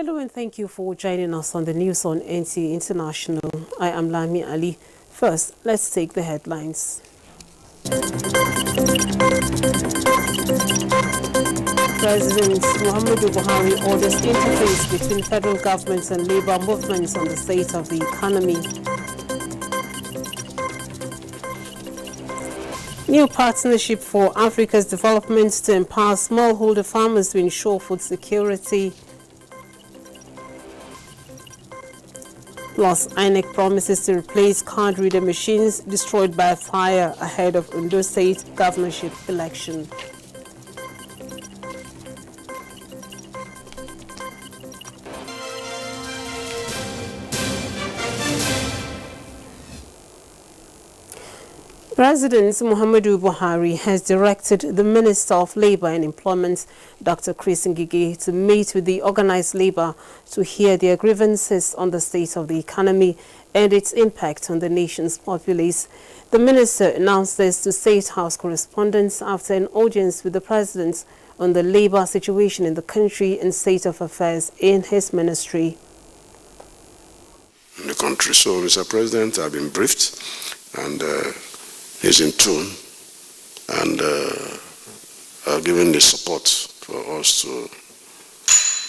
Hello and thank you for joining us on the news on NTA International. I am Lami Ali. First, let's take the headlines. President Muhammadu Buhari orders interface between federal government and labor movements on the state of the economy. New partnership for Africa's development to empower smallholder farmers to ensure food security. Plus, INEC promises to replace card reader machines destroyed by a fire ahead of Ondo State governorship election. President Muhammadu Buhari has directed the Minister of Labour and Employment, Dr. Chris Ngige, to meet with the organized labour to hear their grievances on the state of the economy and its impact on the nation's populace. The minister announced this to State House correspondents after an audience with the president on the labour situation in the country and state of affairs in his ministry. In the country. So, Mr. President, I've been briefed and he's in tune and given the support for us to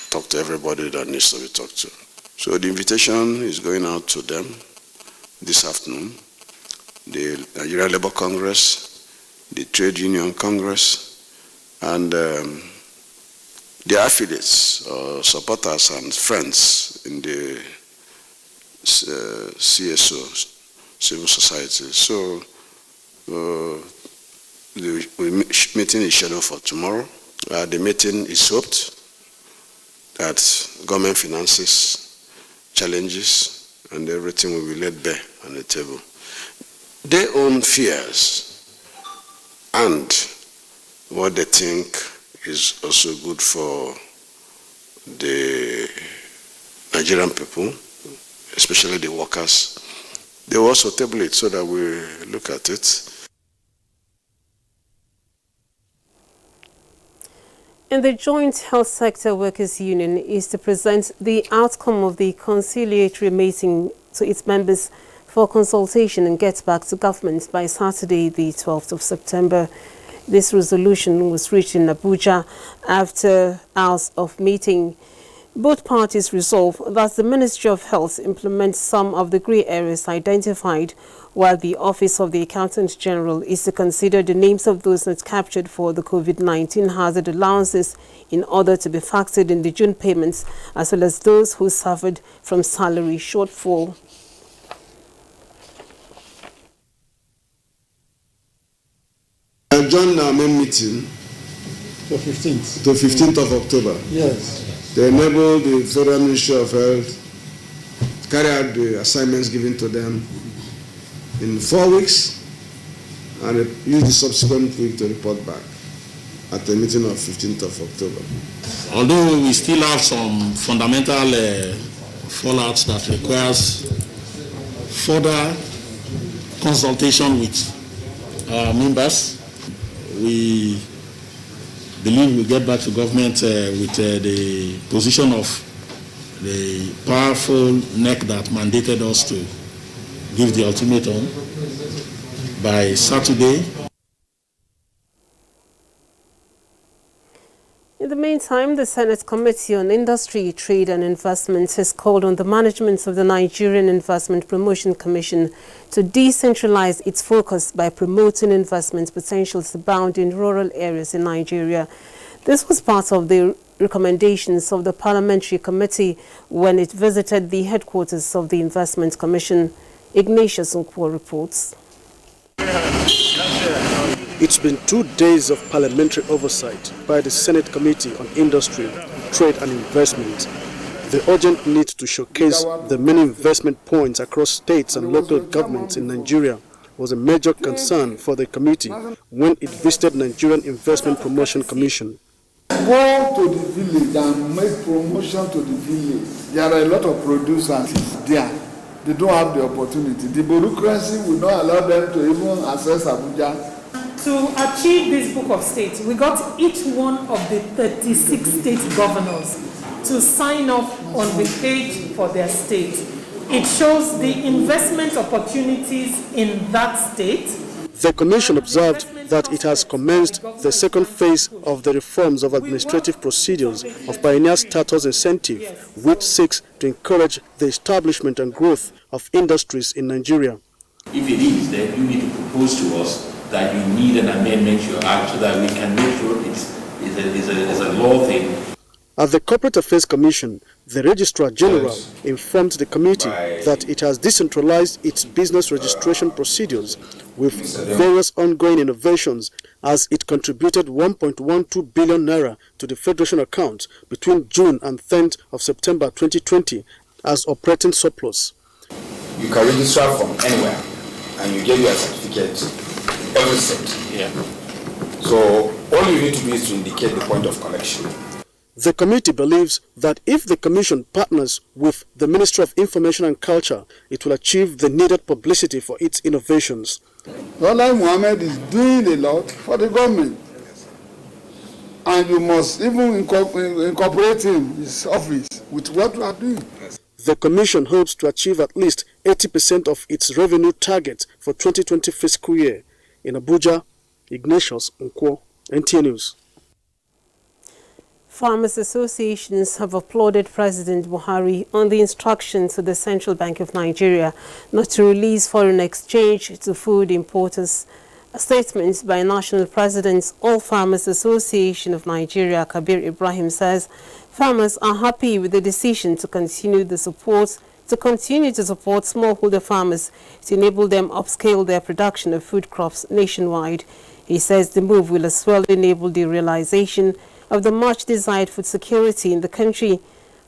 talk to everybody that needs to be talked to. So the invitation is going out to them this afternoon. The Nigerian Labour Congress, the Trade Union Congress, and their affiliates, supporters and friends in the CSO, civil society. So the meeting is scheduled for tomorrow. The meeting is hoped that government finances, challenges, and everything will be laid bare on the table. Their own fears and what they think is also good for the Nigerian people, especially the workers, they will also table it so that we look at it. And the Joint Health Sector Workers Union is to present the outcome of the conciliatory meeting to its members for consultation and get back to government by Saturday, the 12th of September. This resolution was reached in Abuja after hours of meeting. Both parties resolved that the Ministry of Health implements some of the grey areas identified, while the Office of the Accountant General is to consider the names of those not captured for the COVID-19 hazard allowances in order to be factored in the June payments, as well as those who suffered from salary shortfall. I adjourned our main meeting to 15th. To 15th of October. Yes. They enabled the Federal Ministry of Health to carry out the assignments given to them in 4 weeks and use the subsequent week to report back at the meeting of 15th of October. Although we still have some fundamental fallouts that requires further consultation with our members, we believe we'll get back to government with the position of the powerful neck that mandated us to give the ultimatum by Saturday. In the meantime, the Senate Committee on Industry, Trade and Investment has called on the management of the Nigerian Investment Promotion Commission to decentralize its focus by promoting investment potentials abound in rural areas in Nigeria. This was part of the recommendations of the Parliamentary Committee when it visited the headquarters of the Investment Commission. Ignatius Nkwo reports. It's been 2 days of parliamentary oversight by the Senate Committee on Industry, Trade and Investment. The urgent need to showcase the many investment points across states and local governments in Nigeria was a major concern for the committee when it visited Nigerian Investment Promotion Commission. Go to the village and make promotion to the village. There are a lot of producers there. They don't have the opportunity. The bureaucracy will not allow them to even access Abuja. To achieve this book of states, we got each one of the 36 state governors to sign off on the page for their state. It shows the investment opportunities in that state. The Commission observed that it has commenced the second phase of the reforms of administrative procedures of Pioneer Status Incentive, which seeks to encourage the establishment and growth of industries in Nigeria. If it is, then you need to propose to us that you need an amendment to your act so that we can make sure it's a law thing. At the Corporate Affairs Commission, the Registrar General informed the committee that it has decentralized its business registration procedures with various ongoing innovations, as it contributed 1.12 billion naira to the Federation account between June and 10th of September 2020 as operating surplus. You can register from anywhere and you get your certificate every state. Yeah. So all you need to do is to indicate the point of collection. The committee believes that if the Commission partners with the Ministry of Information and Culture, it will achieve the needed publicity for its innovations. Walai Mohammed is doing a lot for the government. And you must even incorporate him, his office, with what we are doing. The Commission hopes to achieve at least 80% of its revenue target for 2020 fiscal year. In Abuja, Ignatius Nkwo, NTA News. Farmers associations have applauded President Buhari on the instruction to the Central Bank of Nigeria not to release foreign exchange to food importers. A statement by National President All Farmers Association of Nigeria, Kabir Ibrahim, says farmers are happy with the decision to continue to support smallholder farmers to enable them upscale their production of food crops nationwide. He says the move will as well enable the realization of the much-desired food security in the country.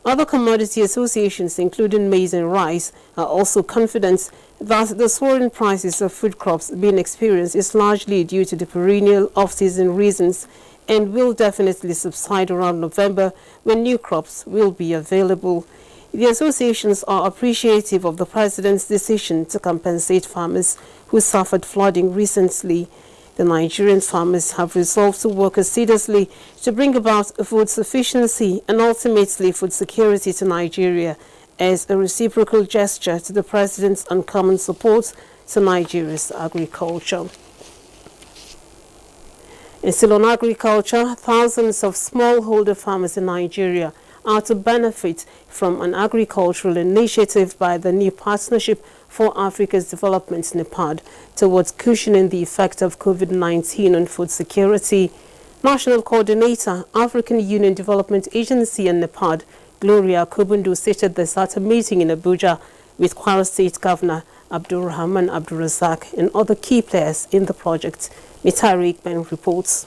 Other commodity associations, including maize and rice, are also confident that the soaring prices of food crops being experienced is largely due to the perennial off-season reasons and will definitely subside around November when new crops will be available. The associations are appreciative of the President's decision to compensate farmers who suffered flooding recently. The Nigerian farmers have resolved to work assiduously to bring about food sufficiency and ultimately food security to Nigeria as a reciprocal gesture to the President's uncommon support to Nigeria's agriculture. And still on agriculture, thousands of smallholder farmers in Nigeria are to benefit from an agricultural initiative by the new Partnership for Africa's Development, NEPAD, towards cushioning the effect of COVID-19 on food security. National Coordinator, African Union Development Agency and NEPAD, Gloria Kubundu, stated this at a meeting in Abuja with Kwara State Governor Abdulrahman Abdulrazak and other key players in the project. Mitari Ikben reports.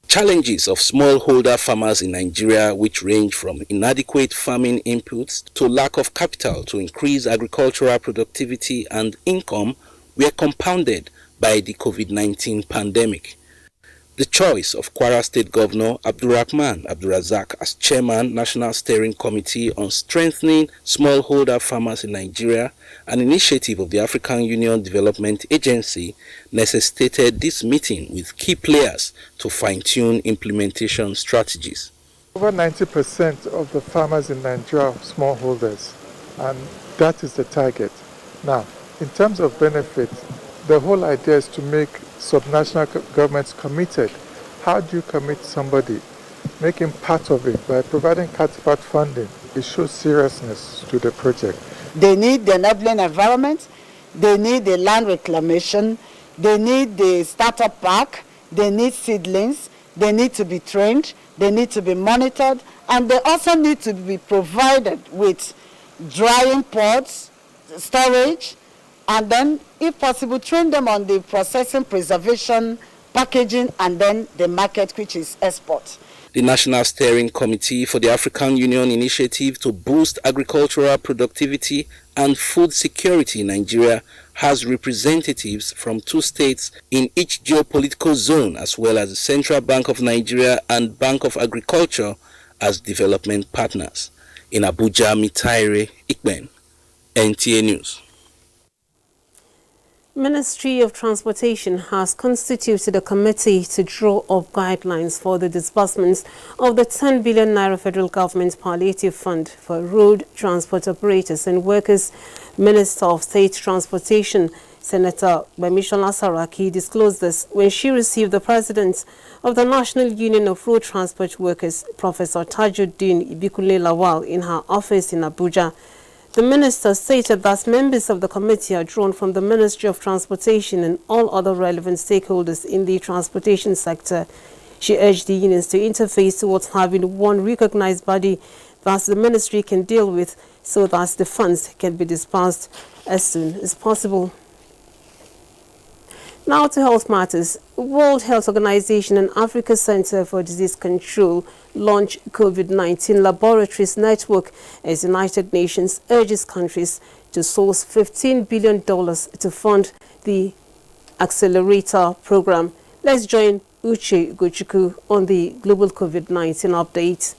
Challenges of smallholder farmers in Nigeria, which range from inadequate farming inputs to lack of capital to increase agricultural productivity and income, were compounded by the COVID-19 pandemic. The choice of Kwara State Governor Abdulrahman Abdulrazak as Chairman, National Steering Committee on Strengthening Smallholder Farmers in Nigeria, an initiative of the African Union Development Agency, necessitated this meeting with key players to fine-tune implementation strategies. Over 90% of the farmers in Nigeria are smallholders, and that is the target. Now, in terms of benefits, the whole idea is to make subnational governments committed. How do you commit somebody? Make him part of it by providing counterpart funding. It shows seriousness to the project. They need the enabling environment, they need the land reclamation, they need the startup pack, they need seedlings, they need to be trained, they need to be monitored, and they also need to be provided with drying pods, storage, and then, if possible, train them on the processing, preservation, packaging, and then the market, which is export. The National Steering Committee for the African Union Initiative to Boost Agricultural Productivity and Food Security in Nigeria has representatives from 2 states in each geopolitical zone, as well as the Central Bank of Nigeria and Bank of Agriculture as development partners. In Abuja, Mitaire Ikben, NTA News. Ministry of Transportation has constituted a committee to draw up guidelines for the disbursements of the 10 billion naira federal government palliative fund for road transport operators and workers. Minister of State Transportation, Senator Bamishola Saraki, disclosed this when she received the President of the National Union of Road Transport Workers, Professor Tajuddin Ibikunle Lawal, in her office in Abuja. The minister stated that members of the committee are drawn from the Ministry of Transportation and all other relevant stakeholders in the transportation sector. She urged the unions to interface towards having one recognized body that the ministry can deal with so that the funds can be disbursed as soon as possible. Now to health matters. World Health Organization and Africa Center for Disease Control launch COVID-19 Laboratories Network as United Nations urges countries to source $15 billion to fund the accelerator program. Let's join Uche Gochuku on the global COVID-19 update.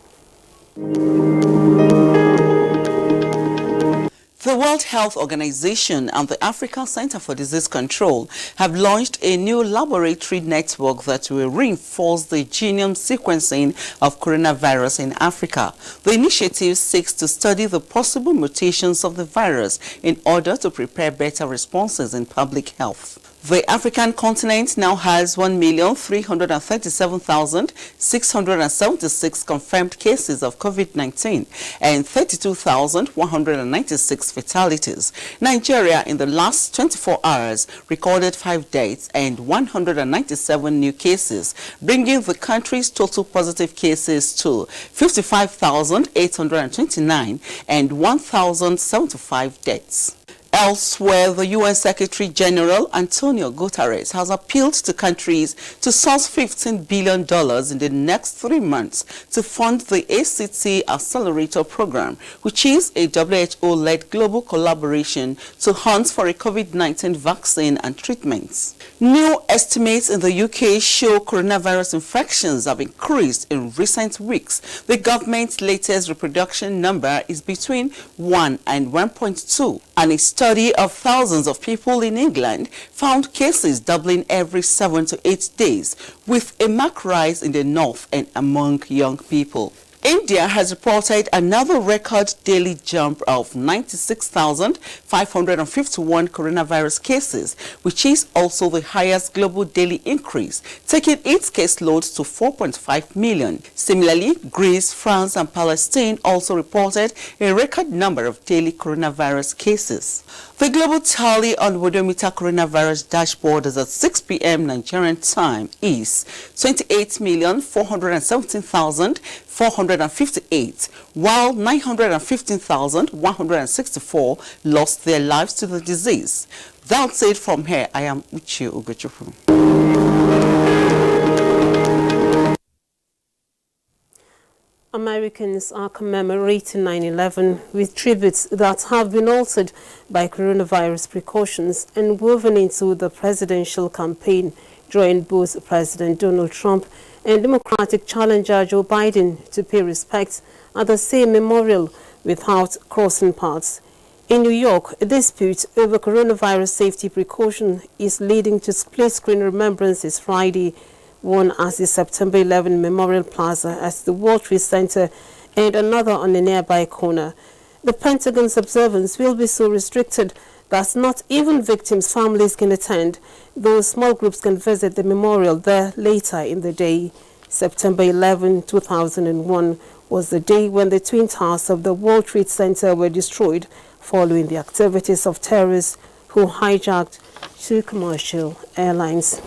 The World Health Organization and the African Center for Disease Control have launched a new laboratory network that will reinforce the genome sequencing of coronavirus in Africa. The initiative seeks to study the possible mutations of the virus in order to prepare better responses in public health. The African continent now has 1,337,676 confirmed cases of COVID-19 and 32,196 fatalities. Nigeria in the last 24 hours recorded 5 deaths and 197 new cases, bringing the country's total positive cases to 55,829 and 1,075 deaths. Elsewhere, the UN Secretary General Antonio Guterres has appealed to countries to source $15 billion in the next 3 months to fund the ACT Accelerator Program, which is a WHO-led global collaboration to hunt for a COVID-19 vaccine and treatments. New estimates in the UK show coronavirus infections have increased in recent weeks. The government's latest reproduction number is between 1 and 1.2, and a study of thousands of people in England found cases doubling every 7 to 8 days, with a marked rise in the north and among young people. India has reported another record daily jump of 96,551 coronavirus cases, which is also the highest global daily increase, taking its caseload to 4.5 million. Similarly, Greece, France, and Palestine also reported a record number of daily coronavirus cases. The global tally on Worldometer coronavirus dashboard as at 6 p.m. Nigerian time is 28,417,458, while 915,164 lost their lives to the disease. That's it from here. I am Uche Gochuku. Americans are commemorating 9/11 with tributes that have been altered by coronavirus precautions and woven into the presidential campaign, drawing both President Donald Trump and Democratic challenger Joe Biden to pay respect at the same memorial without crossing paths. In New York, a dispute over coronavirus safety precaution is leading to split-screen remembrances Friday, one at the September 11 Memorial Plaza at the World Trade Center and another on a nearby corner. The Pentagon's observance will be so restricted that not even victims' families can attend, though small groups can visit the memorial there later in the day. September 11, 2001 was the day when the Twin Towers of the World Trade Center were destroyed following the activities of terrorists who hijacked 2 commercial airlines.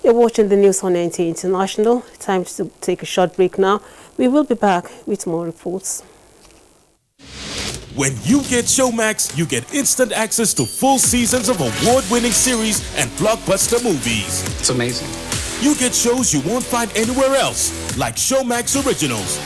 You're watching the news on NTA International. Time to take a short break now. We will be back with more reports. When you get Showmax, you get instant access to full seasons of award-winning series and blockbuster movies. It's amazing. You get shows you won't find anywhere else, like Showmax Originals.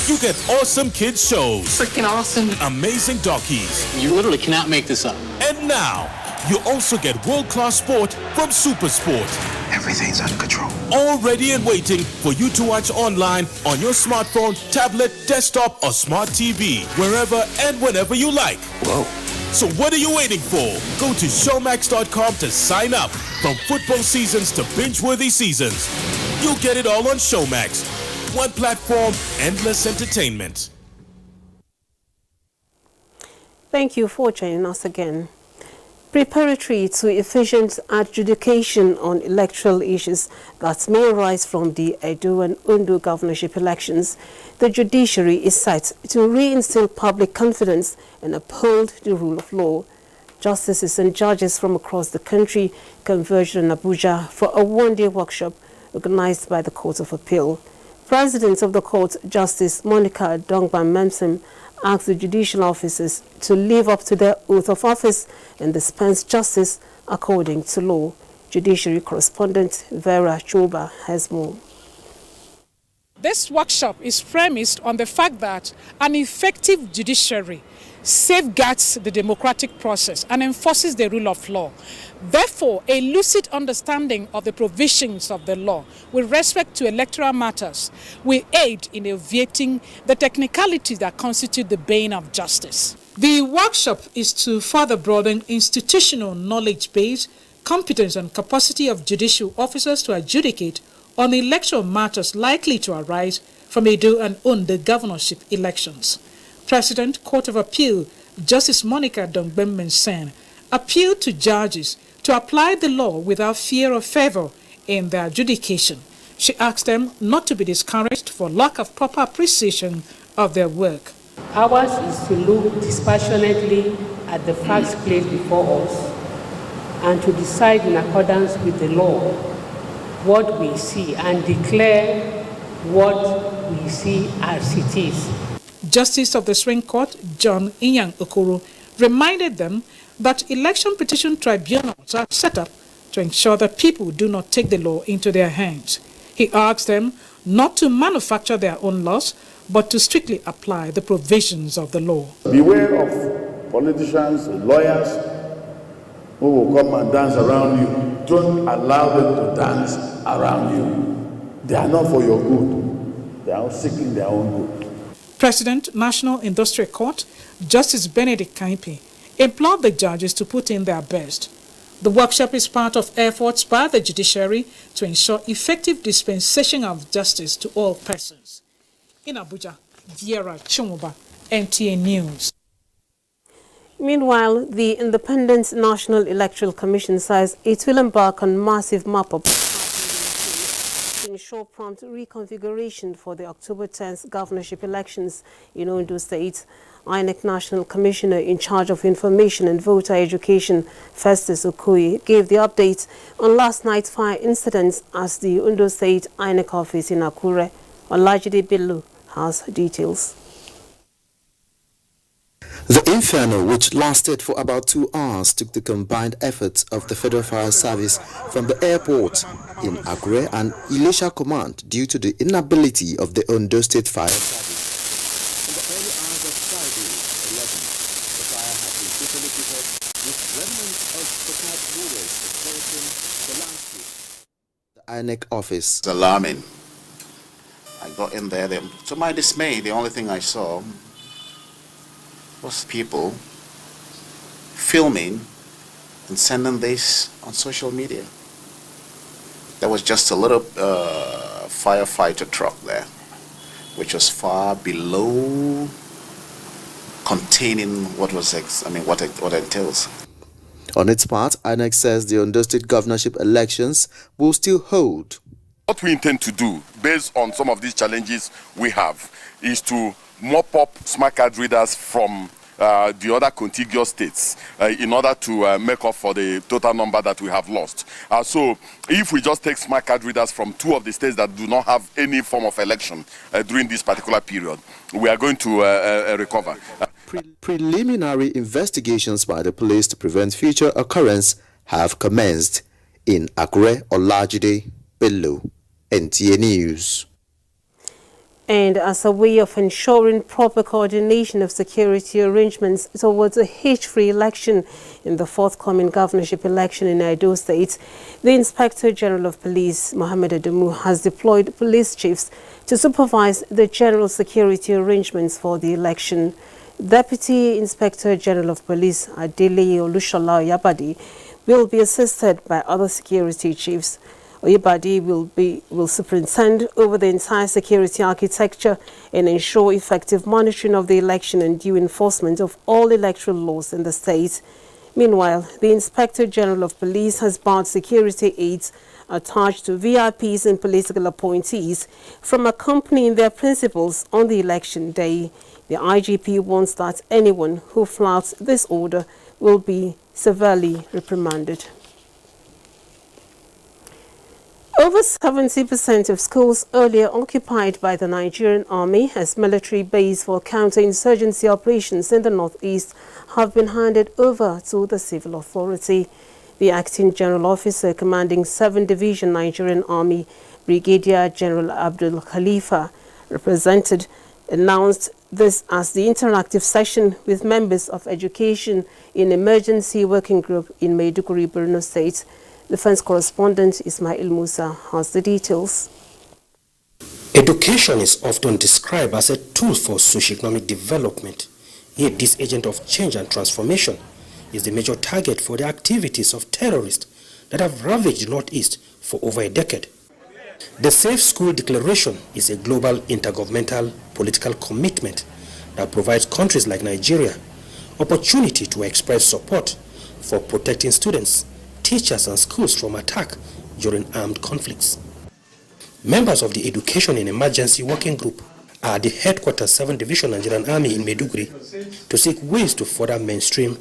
You get awesome kids shows. Freaking awesome. Amazing dockies. You literally cannot make this up. And now, you also get world-class sport from Super Sport. Everything's under control. All ready and waiting for you to watch online on your smartphone, tablet, desktop, or smart TV, wherever and whenever you like. Whoa. So what are you waiting for? Go to showmax.com to sign up. From football seasons to binge-worthy seasons, you'll get it all on Showmax. One platform, endless entertainment. Thank you for joining us again. Preparatory to efficient adjudication on electoral issues that may arise from the Edo and Ondo governorship elections, the judiciary is set to reinstill public confidence and uphold the rule of law. Justices and judges from across the country converged in Abuja for a one-day workshop organized by the Court of Appeal. President of the court, Justice Monica Dongban-Memsem, asked the judicial officers to live up to their oath of office and dispense justice according to law. Judiciary correspondent Vera Choba has more. This workshop is premised on the fact that an effective judiciary safeguards the democratic process and enforces the rule of law. Therefore, a lucid understanding of the provisions of the law with respect to electoral matters will aid in obviating the technicalities that constitute the bane of justice. The workshop is to further broaden institutional knowledge base, competence and capacity of judicial officers to adjudicate on electoral matters likely to arise from Edo and Ondo governorship elections. President, Court of Appeal, Justice Monica Dongban-Memsem, appealed to judges to apply the law without fear or favor in their adjudication. She asked them not to be discouraged for lack of proper appreciation of their work. Ours is to look dispassionately at the facts placed before us and to decide in accordance with the law what we see and declare what we see as it is. Justice of the Supreme Court, John Inyang Okoro, reminded them that election petition tribunals are set up to ensure that people do not take the law into their hands. He asked them not to manufacture their own laws, but to strictly apply the provisions of the law. Beware of politicians, lawyers who will come and dance around you. Don't allow them to dance around you. They are not for your good. They are seeking their own good. President, National Industrial Court, Justice Benedict Kaipe, implored the judges to put in their best. The workshop is part of efforts by the judiciary to ensure effective dispensation of justice to all persons. In Abuja, Viera Chumuba, NTA News. Meanwhile, the Independent National Electoral Commission says it will embark on massive mop-up to ensure prompt reconfiguration for the October 10th governorship elections in Ondo State. INEC National Commissioner in charge of Information and Voter Education, Festus Okoye, gave the update on last night's fire incidents at the Ondo State INEC office in Akure. Olajide Bello has details. The inferno, which lasted for about 2 hours, took the combined efforts of the Federal Fire Service from the airport in Akure and Ilesha Command due to the inability of the Ondo State Fire Service. In the early hours of Friday, 11, the fire had been totally put out with remnants of Tokad warriors approaching the landscape. The INEC office. It's alarming. I got in there, to my dismay, the only thing I saw was people filming and sending this on social media. There was just a little firefighter truck there, which was far below containing what was, what it entails. On its part, INEC says the Ondo State governorship elections will still hold. What we intend to do, based on some of these challenges we have, is to mop up smart card readers from the other contiguous states in order to make up for the total number that we have lost. So if we just take smart card readers from 2 of the states that do not have any form of election during this particular period, we are going to recover. Preliminary investigations by the police to prevent future occurrence have commenced. In Akure, Olajide Bello, NTA News. And as a way of ensuring proper coordination of security arrangements towards a hitch-free election in the forthcoming governorship election in Edo State, the Inspector General of Police, Mohammed Adamu, has deployed police chiefs to supervise the general security arrangements for the election. Deputy Inspector General of Police Adele Olushola Oyabadi will be assisted by other security chiefs. Oyabadi will superintend over the entire security architecture and ensure effective monitoring of the election and due enforcement of all electoral laws in the state. Meanwhile, the Inspector General of Police has barred security aides attached to VIPs and political appointees from accompanying their principals on the election day. The IGP warns that anyone who flouts this order will be severely reprimanded. Over 70% of schools earlier occupied by the Nigerian army as military base for counterinsurgency operations in the northeast have been handed over to the civil authority. The acting general officer commanding 7th Division Nigerian Army, Brigadier General Abdul Khalifa, announced this as the interactive session with members of Education in Emergency Working Group in Maiduguri, Borno State. Defense correspondent Ismail Musa has the details. Education is often described as a tool for socioeconomic development, yet this agent of change and transformation is the major target for the activities of terrorists that have ravaged the Northeast for over a decade. The Safe School Declaration is a global intergovernmental political commitment that provides countries like Nigeria opportunity to express support for protecting students, teachers and schools from attack during armed conflicts. Members of the Education in Emergency Working Group are at the headquarters 7th Division Nigerian Army in Maiduguri to seek ways to further mainstream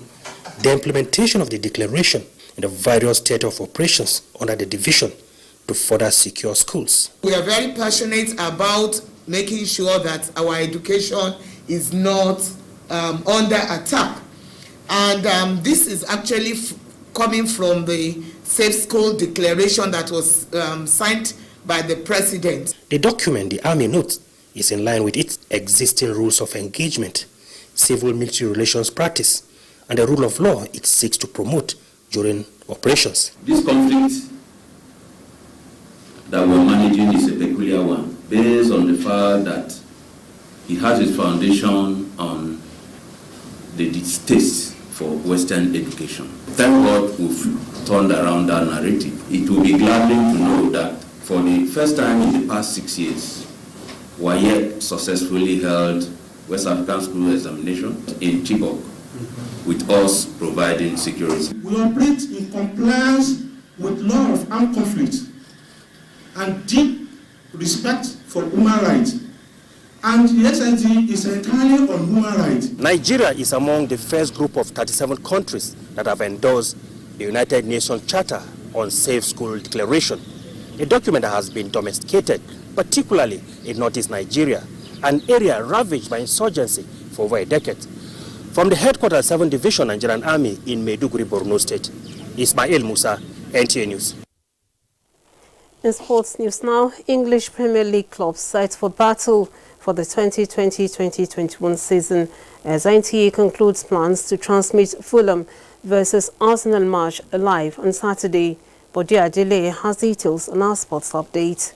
the implementation of the declaration in the various theater of operations under the division to further secure schools. We are very passionate about making sure that our education is not under attack. And this is actually coming from the Safe School Declaration that was signed by the President. The document, the Army notes, is in line with its existing rules of engagement, civil-military relations practice, and the rule of law it seeks to promote during operations. This conflict that we're managing is a peculiar one, based on the fact that it has its foundation on the distaste for Western education. Thank God we've turned around that narrative. It will be gladdening to know that for the first time in the past 6 years, WAEC successfully held West African School examination in Chibok, with us providing security. We operate in compliance with law of armed conflict and deep respect for human rights. And the SND is entirely on human rights. Nigeria is among the first group of 37 countries that have endorsed the United Nations Charter on Safe School Declaration, a document that has been domesticated, particularly in northeast Nigeria, an area ravaged by insurgency for over a decade. From the headquarters 7th Division Nigerian Army in Maiduguri, Borno State, Ismail Musa, NTA News. In sports news now, English Premier League clubs set for battle for the 2020-2021 season as NTA concludes plans to transmit Fulham versus Arsenal match live on Saturday. Bode Adele has details on our sports update.